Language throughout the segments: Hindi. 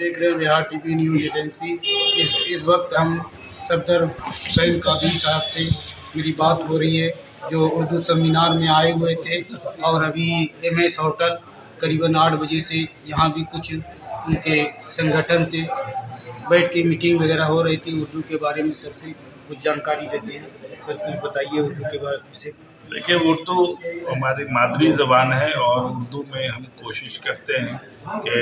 देख रहे हैं बिहार टीवी न्यूज़ एजेंसी। इस वक्त हम सफदर सईद कादरी साहब से मेरी बात हो रही है, जो उर्दू सेमिनार में आए हुए थे और अभी एमएस होटल करीबन 8 बजे से यहाँ भी कुछ उनके संगठन से बैठ के मीटिंग वगैरह हो रही थी। उर्दू के बारे में सर से कुछ जानकारी लेते हैं। सर कुछ बताइए उर्दू के बारे से। देखिए, उर्दू हमारी मादरी ज़बान है और उर्दू में हम कोशिश करते हैं कि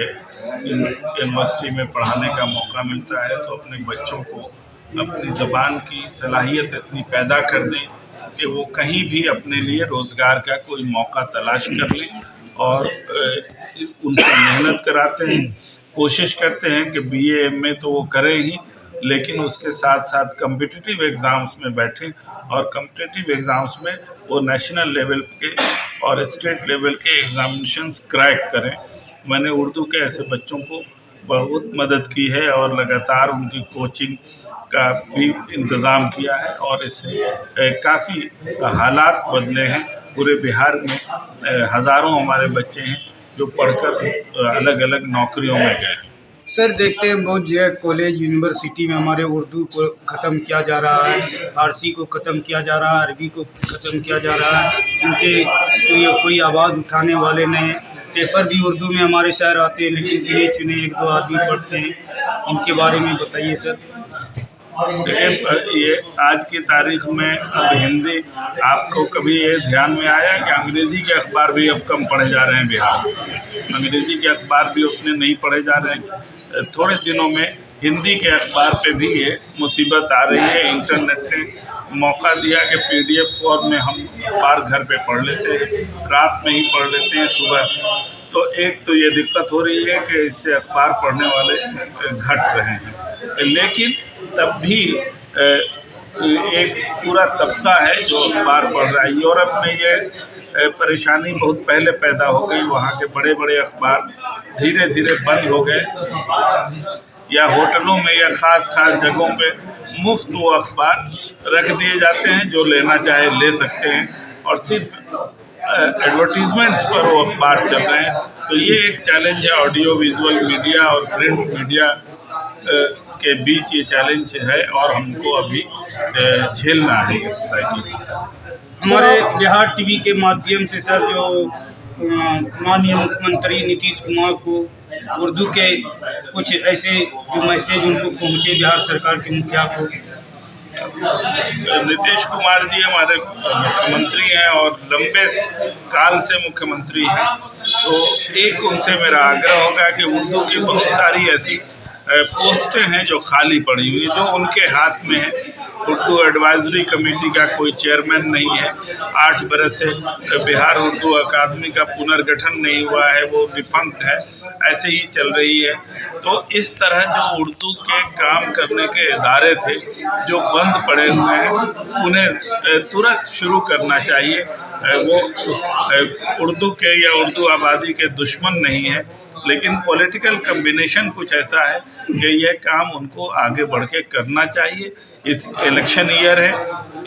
यूनिवर्सिटी में पढ़ाने का मौका मिलता है तो अपने बच्चों को अपनी ज़बान की सलाहियत इतनी पैदा कर दें कि वो कहीं भी अपने लिए रोज़गार का कोई मौका तलाश कर लें और उनसे मेहनत कराते हैं। कोशिश करते हैं कि बीए एमए तो वो करें ही, लेकिन उसके साथ साथ कम्पिटिटिव एग्ज़ाम्स में बैठें और कम्पिटिटिव एग्ज़ाम्स में वो नेशनल लेवल के और स्टेट लेवल के एग्ज़ामिनेशंस क्रैक करें। मैंने उर्दू के ऐसे बच्चों को बहुत मदद की है और लगातार उनकी कोचिंग का भी इंतज़ाम किया है और इससे काफ़ी हालात बदले हैं। पूरे बिहार में हज़ारों हमारे बच्चे हैं जो पढ़कर अलग अलग नौकरियों में गए। सर देखते हैं बहुत जगह कॉलेज यूनिवर्सिटी में हमारे उर्दू को ख़त्म किया जा रहा है, फारसी को ख़त्म किया जा रहा है, अरबी को ख़त्म किया जा रहा है। इनके कोई आवाज़ उठाने वाले नहीं। पेपर भी उर्दू में हमारे शहर आते हैं, लेकिन गिने चुने 1-2 आदमी पढ़ते हैं। इनके बारे में बताइए सर। ये आज की तारीख में अब हिंदी, आपको कभी ये ध्यान में आया कि अंग्रेज़ी के अखबार भी अब कम पढ़े जा रहे हैं बिहार में? अंग्रेज़ी के अखबार भी उतने नहीं पढ़े जा रहे हैं। थोड़े दिनों में हिंदी के अखबार पे भी ये मुसीबत आ रही है। इंटरनेट ने मौका दिया कि पीडीएफ फॉर्म में हम अखबार घर पे पढ़ लेते हैं, रात में ही पढ़ लेते हैं, सुबह। तो एक तो ये दिक्कत हो रही है कि इससे अखबार पढ़ने वाले घट रहे हैं, लेकिन तब भी एक पूरा तबका है जो अखबार पढ़ रहा है। यूरोप में ये परेशानी बहुत पहले पैदा हो गई। वहाँ के बड़े बड़े अखबार धीरे धीरे बंद हो गए या होटलों में या ख़ास जगहों पे मुफ्त वो अखबार रख दिए जाते हैं, जो लेना चाहे ले सकते हैं और सिर्फ एडवर्टीजमेंट्स पर वो अखबार चल रहे हैं। तो ये एक चैलेंज है ऑडियो विजुअल मीडिया और प्रिंट मीडिया के बीच। ये चैलेंज है और हमको अभी झेलना है ये सोसाइटी में। हमारे बिहार टीवी के माध्यम से सर, जो माननीय मुख्यमंत्री नीतीश कुमार को उर्दू के कुछ ऐसे जो मैसेज उनको पहुँचे बिहार सरकार के मुखिया को। नीतीश कुमार जी हमारे मुख्यमंत्री हैं और लंबे काल से मुख्यमंत्री हैं, तो एक उनसे मेरा आग्रह होगा कि उर्दू की बहुत सारी ऐसी पोस्टें हैं जो खाली पड़ी हुई, जो उनके हाथ में है। उर्दू एडवाइजरी कमेटी का कोई चेयरमैन नहीं है। 8 बरस से बिहार उर्दू अकादमी का पुनर्गठन नहीं हुआ है, वो डिफंक्ट है, ऐसे ही चल रही है। तो इस तरह जो उर्दू के काम करने के इदारे थे जो बंद पड़े हुए हैं, उन्हें तुरंत शुरू करना चाहिए। वो उर्दू के या उर्दू आबादी के दुश्मन नहीं है, लेकिन पॉलिटिकल कम्बिनेशन कुछ ऐसा है कि यह काम उनको आगे बढ़ के करना चाहिए। इस इलेक्शन ईयर है,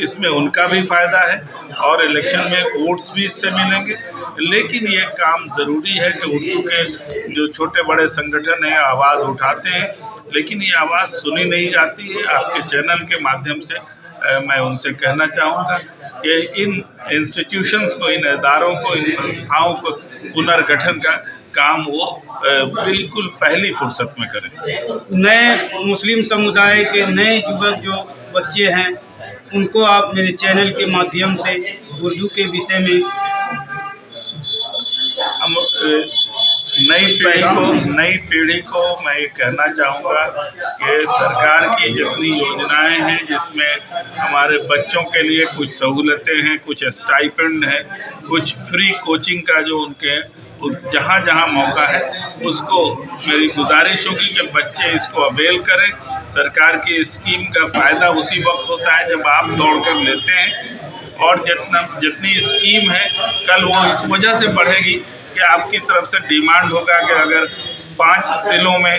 इसमें उनका भी फ़ायदा है और इलेक्शन में वोट्स भी इससे मिलेंगे। लेकिन ये काम ज़रूरी है कि उर्दू के जो छोटे बड़े संगठन हैं आवाज़ उठाते हैं, लेकिन ये आवाज़ सुनी नहीं जाती है। आपके चैनल के माध्यम से मैं उनसे कहना चाहूँगा कि इन इंस्टीट्यूशंस को, इन इदारों को, इन संस्थाओं को पुनर्गठन का काम वो बिल्कुल पहली फुर्सत में करें। नए मुस्लिम समुदाय के नए युवक जो बच्चे हैं, उनको आप मेरे चैनल के माध्यम से उर्दू के विषय में हम नई पीढ़ी को मैं ये कहना चाहूँगा कि सरकार की जितनी योजनाएं हैं, जिसमें हमारे बच्चों के लिए कुछ सहूलतें हैं, कुछ स्टाइपेंड है, कुछ फ्री कोचिंग का जो उनके जहाँ जहाँ मौका है, उसको मेरी गुजारिश होगी कि बच्चे इसको अवेल करें। सरकार की स्कीम का फ़ायदा उसी वक्त होता है जब आप दौड़ कर लेते हैं, और जितनी स्कीम है कल वो इस वजह से बढ़ेगी कि आपकी तरफ से डिमांड होगा कि अगर 5 जिलों में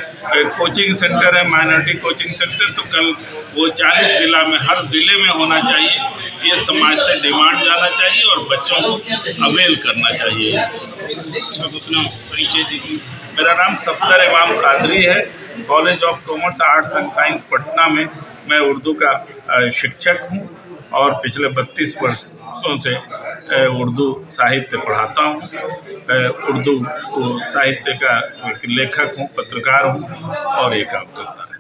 कोचिंग सेंटर है, माइनॉरिटी कोचिंग सेंटर, तो कल वो 40 जिला में हर ज़िले में होना चाहिए। ये समाज से डिमांड जाना चाहिए और बच्चों को अवेल करना चाहिए। अब अपना परिचय दीजिए। मेरा नाम सफदर इमाम कादरी है college of commerce arts and science Patna में मैं उर्दू का शिक्षक हूँ और पिछले 32 वर्षों से उर्दू साहित्य पढ़ाता हूँ। उर्दू साहित्य का एक लेखक हूँ, पत्रकार हूँ और ये काम करता है।